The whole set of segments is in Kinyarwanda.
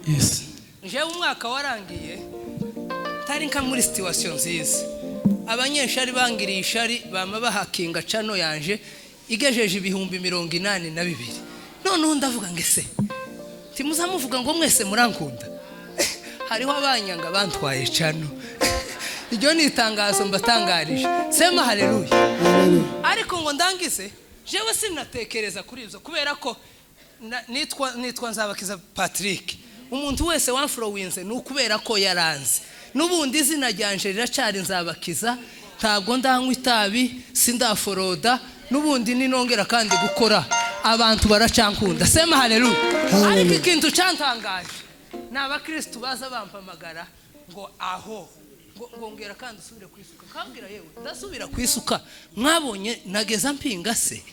Yes. Nje umwaka warangiye tari nka muri situation nziza. Abanyeshari bangiriye ishari bama bahakinga cano yanje igejeje ibihumbi 82. None ndavuga ngese timuzamuvuga ngo mwese murankunda. Hariho abanyanga bantwaye cano. Iryo ni itangazo mbatangarije. Sema haleluya. Ariko ngo ndangize jewe sinatekereza kuri ibyo kubera ko nitwa Nzabakiza Patrick. Umuntu wese wamflowinze n'ukubera ko yaranze. Nubundi izina ryanje riracari Nzabakiza, ntabwo ndanywa itabi, sindaforoda, nubundi ninongera kandi gukora abantu baracankunda. Sema haleluya. Ariko ikintu cantangaje n'abakristo baza bampamagara ngo aho ngongera kandi usubire kwisuka. Kambwira yewe ndasubira kwisuka, mwabonye nageza mpinga se.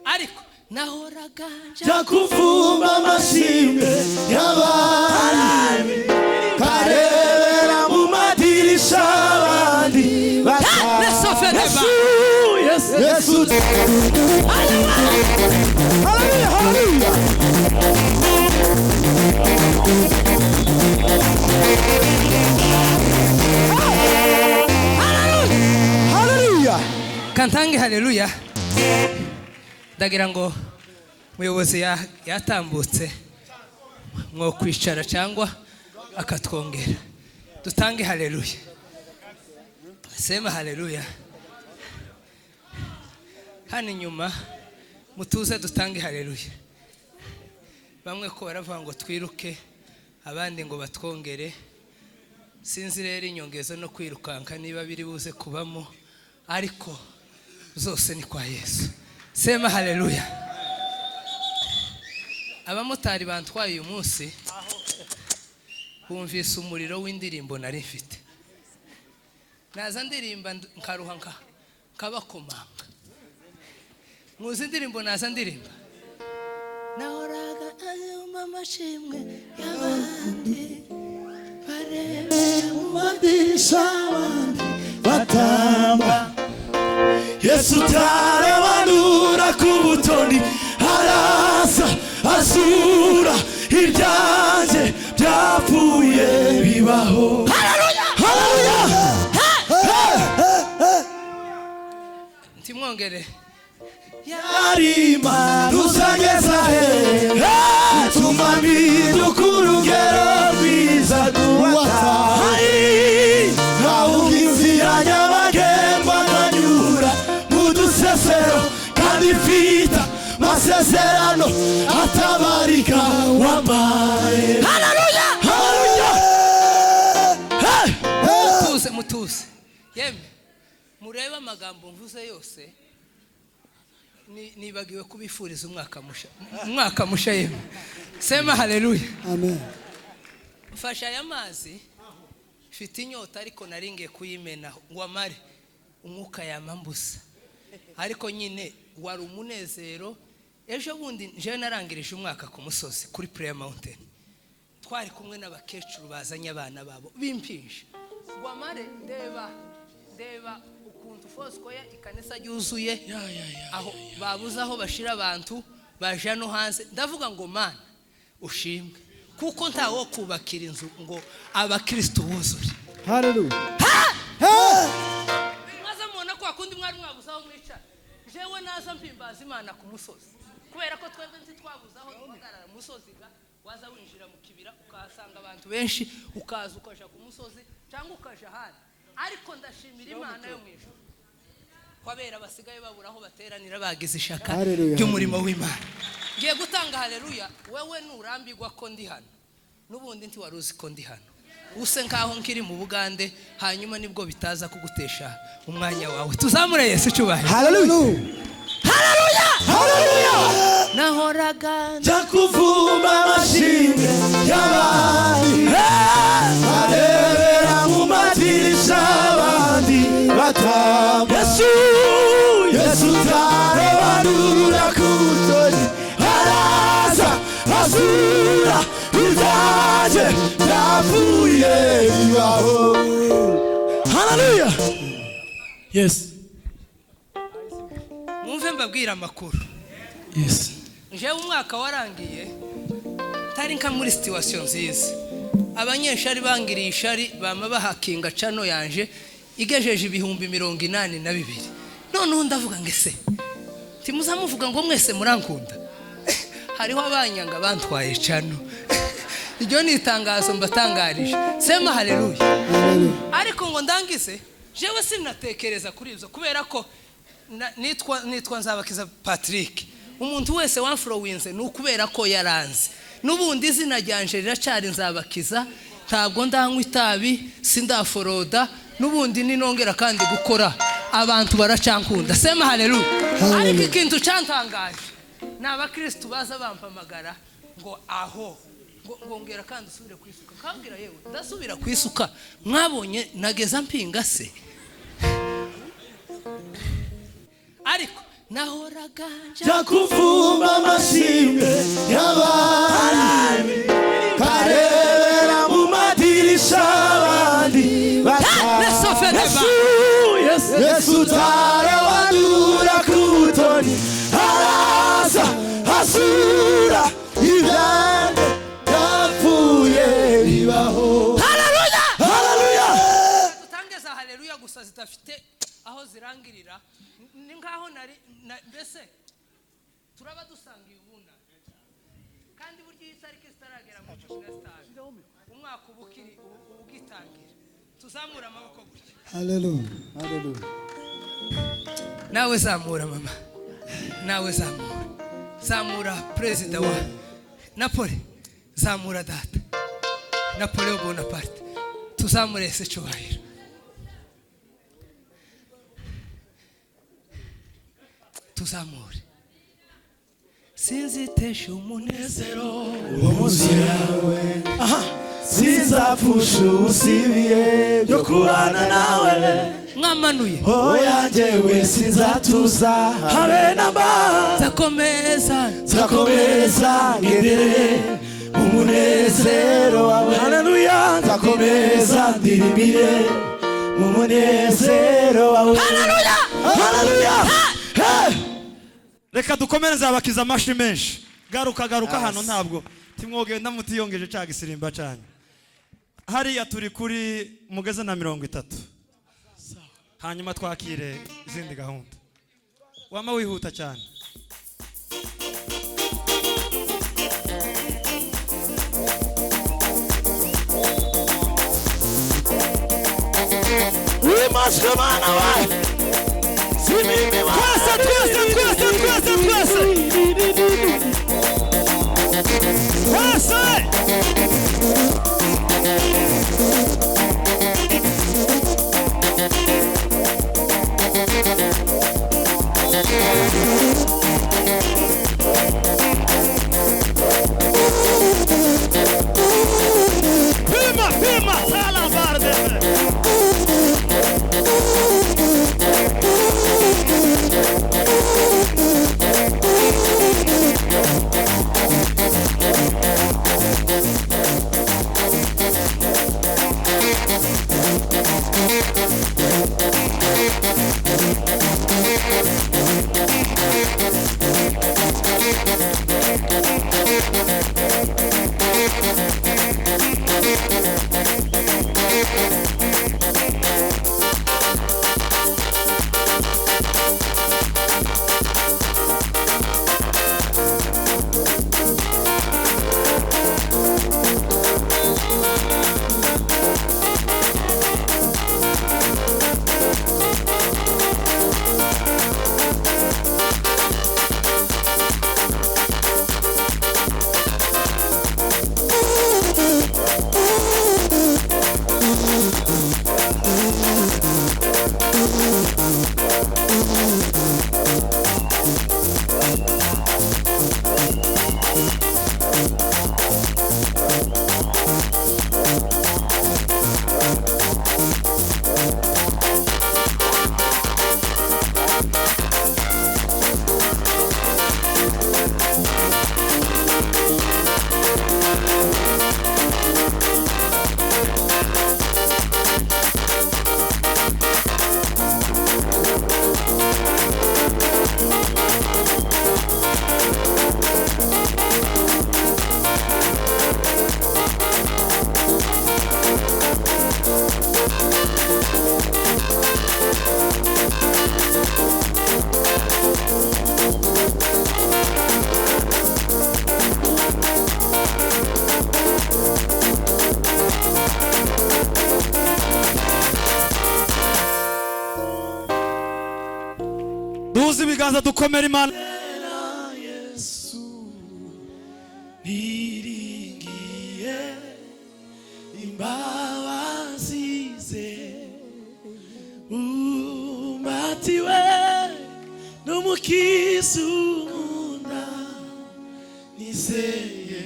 Ariko nahoraga nja kuvuma amashimwe y'abandi, karebera mu madirisha abandi Yesu. Haleluya, haleluya. Haleluya. Kantange haleluya. Ndagira ngo muyobozi yatambutse mwo kwicara cyangwa akatwongera dutange haleluya. Sema haleluya. Hano inyuma mutuze dutange haleluya. Bamwe ko baravuga ngo twiruke, abandi ngo batwongere. Sinzi rero inyongezo no kwirukanka niba biri buze kubamo, ariko zose ni kwa Yesu. Sema haleluya. Abamotari bantwaye uyu munsi bumvise umuriro w'indirimbo nari mfite. Naza ndirimba nkaruha kabakomanga. Muzi indirimbo naza ndirimba. Nahoraga ayuma amashimwe y'abandi, barebera mu madirisha abandi batamba. Yesu tarabanura ku butoni, haraza azura ibyanjye byapfuye bibaho. Haleluya, haleluya. Ntimwongere. Yarima ruzageza he, tumami dukurugero rwiza duwata. Inzira nyabagendwa nkanyura mu dusesero, kandi mfita masezerano atabarika wambaye. Haleluya, haleluya. Mutuze yemwe murebe amagambo mvuze yose. Nibagiwe kubifuriza umwaka musha yemwe. Sema haleluya. Amen. Fasha aya mazi mfite inyota ariko naringiye kuyimena ngo amare umwuka yamambusa. Ariko nyine wari umunezero. Ejo bundi nje narangirije umwaka ku musozi kuri Prayer Mountain. Twari kumwe n'abakecuru bazanye abana babo bimpinje. Ngo amare ndeba ukuntu Foscoya ikanisa yuzuye aho babuza aho bashira abantu baje no hanze. Ndavuga ngo Mana ushimwe kuko ntawo kubakira inzu ngo abakristo buzure. Haleluya. Maze mubona ko akundi mwari mwabuzaho mwicara. Jewe naza mpimbaza Imana ku musozi kubera ko twebwe ntitwabuzaho duhagarara musozi waza winjira mu kibira ukahasanga abantu benshi, ukaza ukaja ku musozi cyangwa ukaja handi. Ariko ndashimira Imana yo mwijuru kwabera basigaye babura aho bateranira bagize ishaka ry'umurimo w'Imana. Ngiye gutanga haleluya. Wewe nurambirwa ko ndi hano, nubundi nti waruzi ko ndi hano, use nkaho nkiri mu Bugande, hanyuma nibwo bitaza kugutesha umwanya wawe. Tuzamure Yesu cyubahiro. Haleluya, haleluya, haleluya. Nahoraga nja kuvuma amashimwe y'abandi, barebera mu madirisha abandi batamba. Yesu tarabanura ku butoni, haraza azura ibyanjye byapfuye bibaho. Haleluya. Yes. Mwumve mbabwira amakuru. Yes. njewe umwaka warangiye tari nka muri situation nziza, abanyeshari bangiriye ishari bama bahakinga cano yanje igejeje ibihumbi 82. Noneho ndavuga ngese timuzamuvuga ngo mwese murankunda hariho abanyanga bantwaye cano iryo ni itangazo mbatangarije, sema haleluya. Ariko ngo ndangize jewe sinatekereza kuri ibyo kubera ko nitwa Nzabakiza Patrick. Umuntu wese wamflowinze ni ukubera ko yaranze, n'ubundi izina ryanje riracari Nzabakiza, ntabwo ndanywa itabi, sindaforoda, n'ubundi ninongera kandi gukora abantu baracankunda, sema haleluya. Ariko ikintu cantangaje n'abakristo baza bampamagara ngo aho ngongera kandi usubire kwisuka, kambwira yewe ndasubira kwisuka, mwabonye nageza mpinga se. Ariko nahoraga njya kuvumba amashimwe y'abandi, karebera mu madirisha abandi Yesu tarabanura kutoni, araza asura ibyande yapfuye bibaho. Haleluya, haleluya. Tutangeza haleluya gusa zitafite aho zirangirira, ni ngaho nari mbese turaba dusangiye ubuna kandi buryo itariki zitaragera mu 15 umwaka ubukiri ugitangira, tuzamura amaboko gutya. Haleluya, haleluya. Nawe zamura mama, nawe zamura president wa Napoli, zamura data Napoleon Bonaparte, tuzamure se cyubahiro. Tuzamure sinzitesha umunezero w'umuziyawe, sinzapfusha ubusibiye byo kubana nawe. mwamanuye oya njyewe sinzatuza habe namba, nzakomeza ngendere umunezero wawe. Haleluya, nzakomeza ndirimire mu munezero wawe. Haleluya, haleluya. Reka dukomere Nzabakiza amashi menshi. Garuka hano ntabwo timwogenda mutiyongeje cya gisirimba cyane. Hariya turi kuri mugeze na 30. Hanyuma twakire izindi gahunda. Wama wihuta cyane. We must come on away. See me, Pima, sala varde. ibiganza dukomere Imana. Yesu niringiye imbabazi ze umbatiwe n'umukiza unkunda nizeye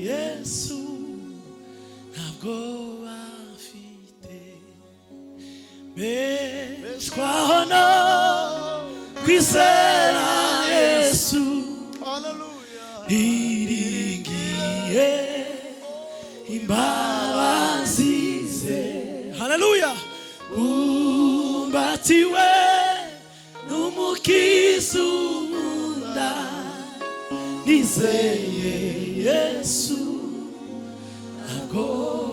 Yesu ntabwo bafite beshwaho no kwizera Yesu niringiye imbabazi ze haleluya umbatiwe n'umukiza unkunda nizeye Yesu ntabwo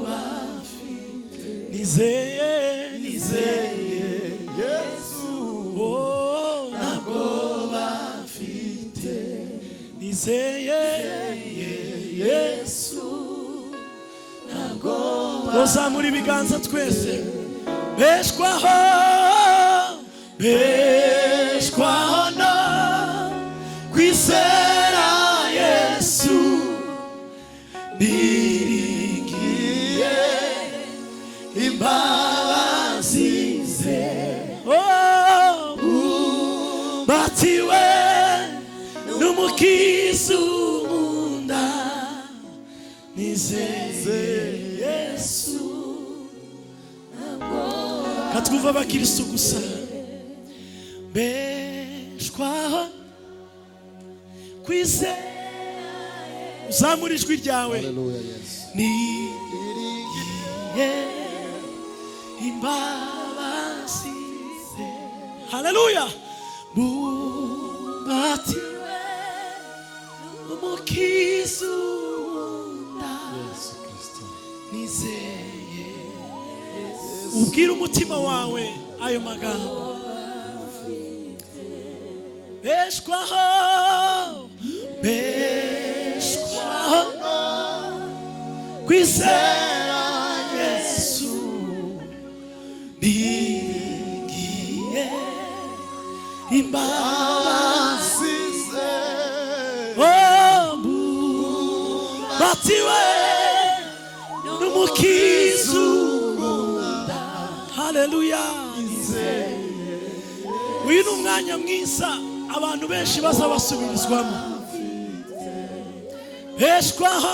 bafite nizeye Yesu ntabwo bafite nizeye Yesu ntabwo tuzamura ibiganza twese beshwaho no kwizera Yesu niringiye imbabazi ze batiwe n'umukiza unkunda nizeye Yesu katwumva abakristo gusa beshwaho kwizera uzamura ijwi ryawe niringiye imbabazi ze haleluya bumbatiwe n'umukiza unkunda nizeye ubwira umutima wawe ayo magambo beshwaho kwizera Yesu niringiye imbabazi ze batiwe n'umukiza unkunda haleluya uyu ni umwanya mwiza abantu benshi baza basubirizwamo beshwaho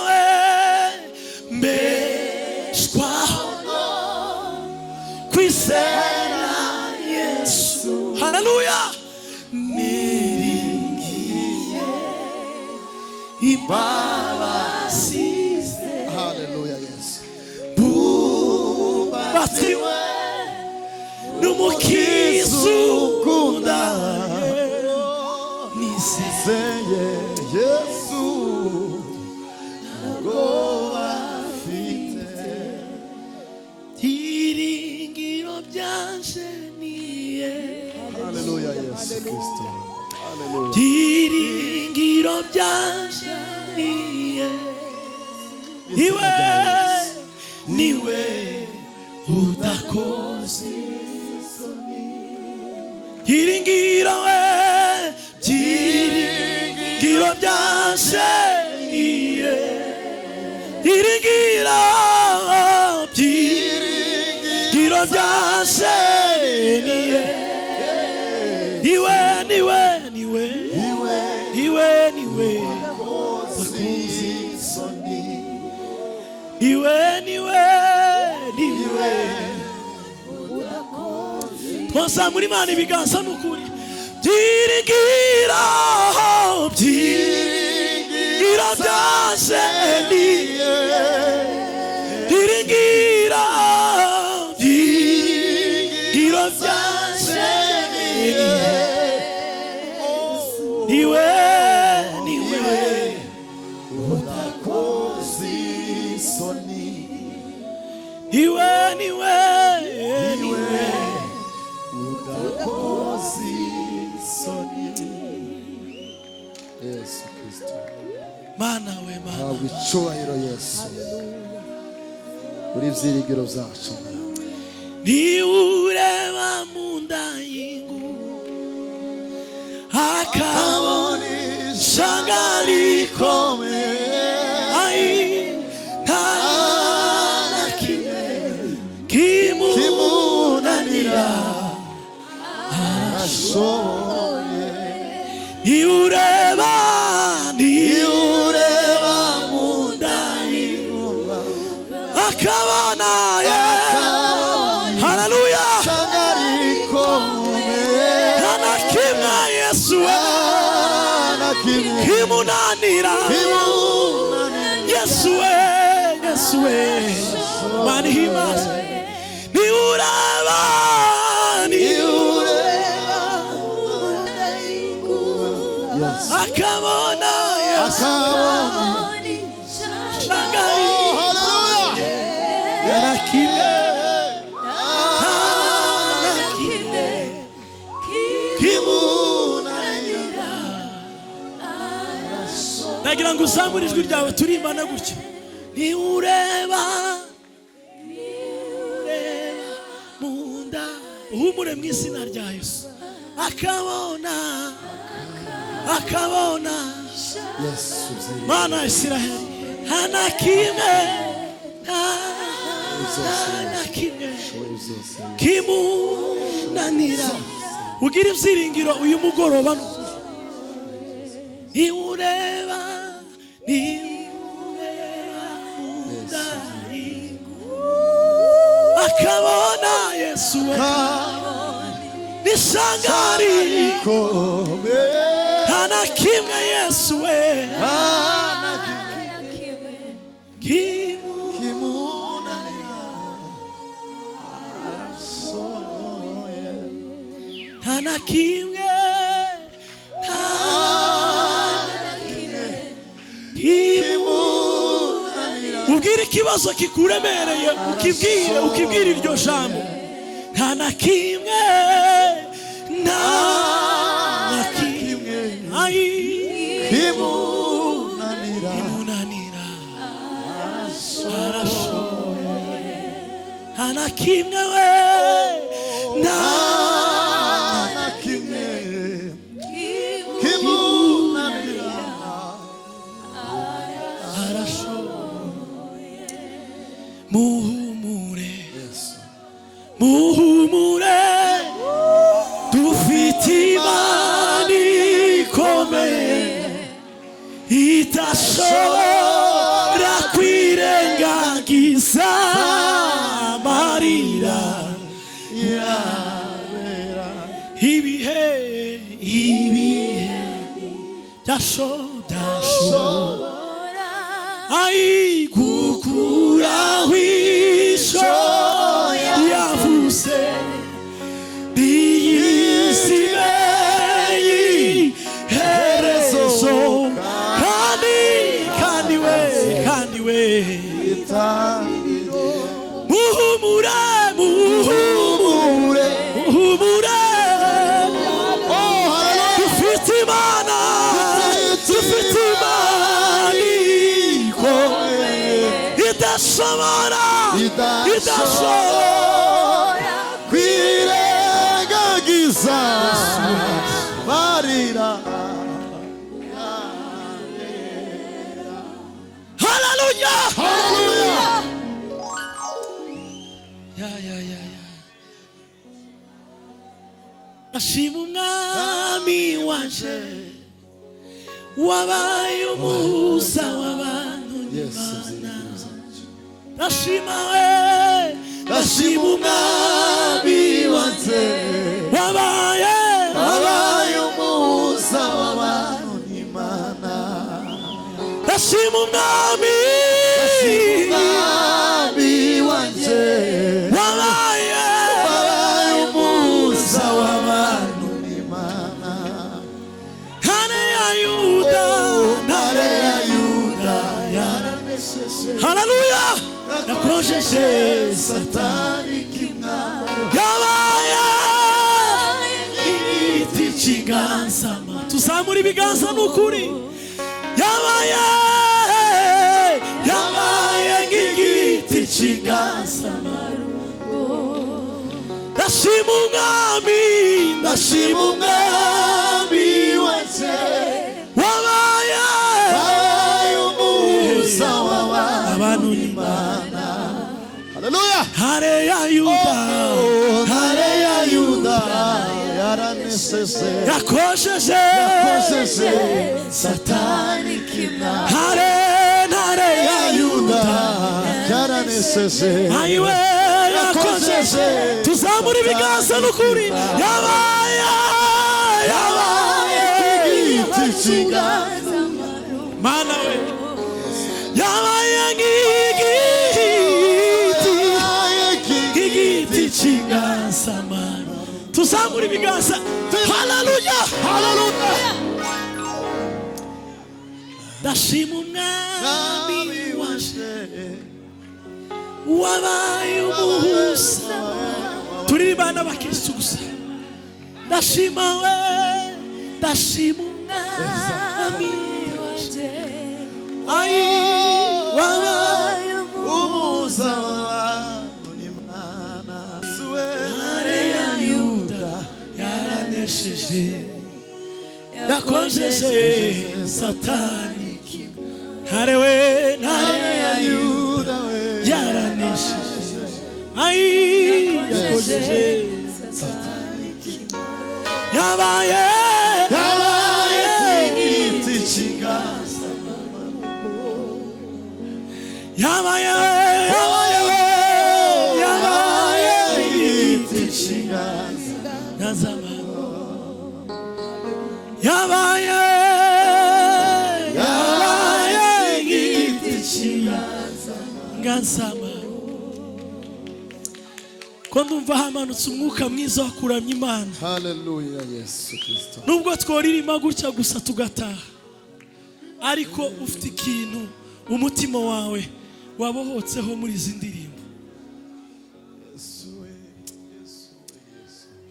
kwizera Yesu haleluya niringiye imbabazi ze haleluya Yesu batiwe n'umukiza unkunda nizeye Yesu ntabwo bafite iringiro byanje niye haleluya Yesu Kristo haleluya iringiro byanje niye niwe udakoze iringiro byiringiro byanje niye iringiro byiringiro byanje niye niwe twazamura Imana ibiganza n'ukuri byiringiro byanje niye byiringiro byanje niwe udakoze isoni niwe udakoze isoni Yesu Kristo Mana we Mana ntabwo icyubahiro Yesu uri ibyiringiro byacu niureba mu nda y'ingurube akabona ishyanga rikomeye nta na kimwe kimunanira arashoboye niureba mu nda y'inkuba akabona haleluya nta na kimwe Yesu kimunanira Yesu mani himaze niureba akabona nagira ngo uzamure ijwi ryawe turimbana gutyo niureba mu nda uhumure mu izina rya Yesu akabona Mana Israheli hana kimwe kimunanira ugira ibyiringiro uyu mugoroba niureba akabona Yesu nisangari hana kimwe Yesu hana kimwe ubwire ikibazo kikuremereye ukibwire iryo jambo nta na kimwe kimunanira arashoboye nta na kimwe nta na kimwe kimunanira arashoboye muhumure dufite imana ikomeye idashobora kwirengagiza amarira ibihe byashobora gukuraho isho yavuze biyizime iherezo kandi we muhumure dufite imana idashobora kwirengagiza marira haleluya ashima umwami wanje wabaye umuhuza w'abantu n'Imana ashima umwami wanje wabaye umuhuza w'abantu n'Imana ashima umwami wanje wabaye umuhuza w'abantu n'Imana ntare ya Yuda haleluya nakojeje satani yabaye igiti cy'iganzama tuzamura ibiganza n'ukuri yabaye nk'igiti cy'iganzama ndashima umwami abantu n'Imana. Haleluya. Hare ya Yuda, Hare ya Yuda yaranesese yakojeje Satani kimna. Hare ya Yuda Yaranesese ayiwe yakojeje tuzamura ibiganza n'ukuri yabaye igiti mana we yabaye igiti cy'ingansamana tuzamura ibiganza haleluya haleluya ndashima umwami waje wabaye umuhuza turi bana bakirisitu gusa ndashima we ndashima umwami waje ayi wabaye umuhuza n'Imana. Hare ya Yuda yaranesheje yakojeje Satani hare we hare ya Yuda yaranesheje ayi yakojeje Satani yabaye igiti cy'inganza yabaye igiti cy'inganza yabaye igiti cy'inganza ko ndumva hamanutse umwuka mwiza wo kuramya Imana. Haleluya Yesu Kristo. Nubwo tworirima gutya gusa tugataha ariko ufite ikintu umutima wawe wabohotseho muri izi ndirimbo.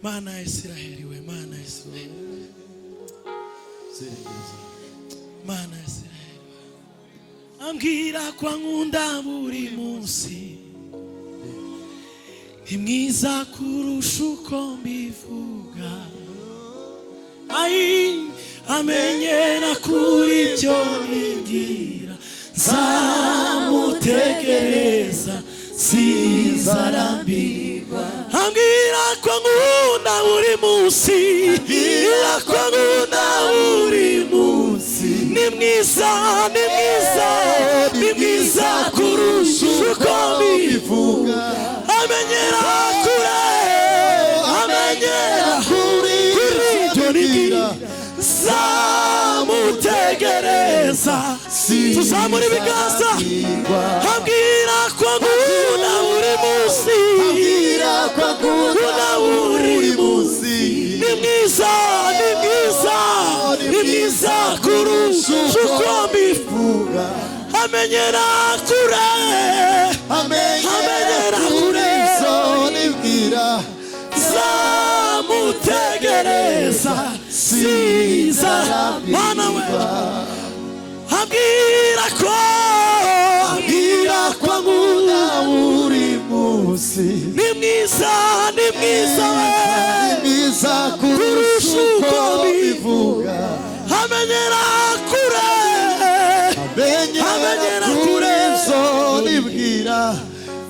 Mana ya Isiraheli we, Mana ya Isiraheli, Mana ya Isiraheli, ambwira kwa nkunda buri munsi imwiza kurusha uko mbivuga, ayi amenyera kuri ibyo nigira, nzamutegereza sinzarambirwa. Ambwira ko nkunda buri munsi, ambwira ko nkunda buri munsi, ni mwiza, ni mwiza, ni mwiza kurusha uko mbivuga, amenyera kure, amenyera kuri ibyo nigira, nzamutegereza. Tuzamura ibiganza, ambwira ko nkunda buri munsi, ambwira ko nkunda buri munsi, ni mwiza, ni mwiza, ni mwiza kurusha uko mbivuga, amenyera kure, amenyera kure, nzamutegereza sinzarambirwa. Mana we, ambwira ko nkunda buri munsi, ni mwiza, ni mwiza we, ni mwiza kurusha uko mbivuga, amenyera kure, amenyera kure, nibwira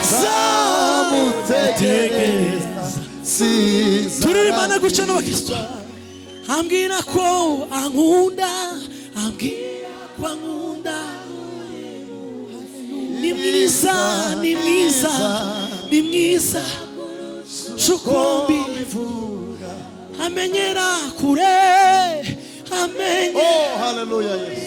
nzamutegereza sinzarambirwa. Turirimana gutya n'abakristo, ambwira ko ankunda, ambwira ko ankunda, ni mwiza, ni mwiza, ni mwiza uko mbivuga, amenyera kure, amenyera. Oh, hallelujah, yes.